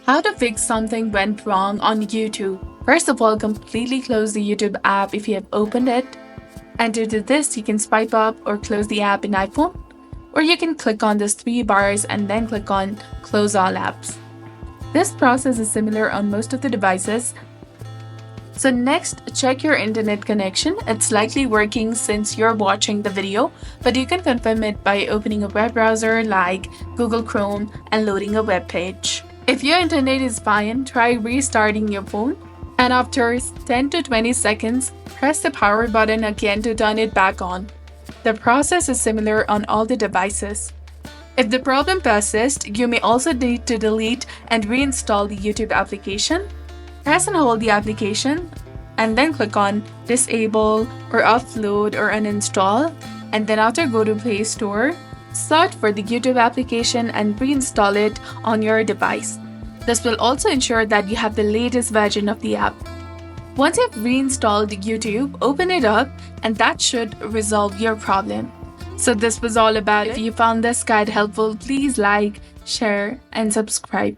How to fix something went wrong on YouTube. First of all, completely close the YouTube app if you have opened it. And to do this, you can swipe up or close the app in iPhone, or you can click on these three bars and then click on Close All Apps. This process is similar on most of the devices. So next, check your internet connection. It's likely working since you're watching the video, but you can confirm it by opening a web browser like Google Chrome and loading a web page. If your internet is fine, try restarting your phone, and after 10 to 20 seconds, press the power button again to turn it back on. The process is similar on all the devices. If the problem persists, you may also need to delete and reinstall the YouTube application. Press and hold the application, and then click on Disable or Offload or Uninstall, and then after go to Play Store, search for the YouTube application and reinstall it on your device. This will also ensure that you have the latest version of the app. Once you've reinstalled YouTube, open it up, and that should resolve your problem. So this was all about it. If you found this guide helpful, please like, share, and subscribe.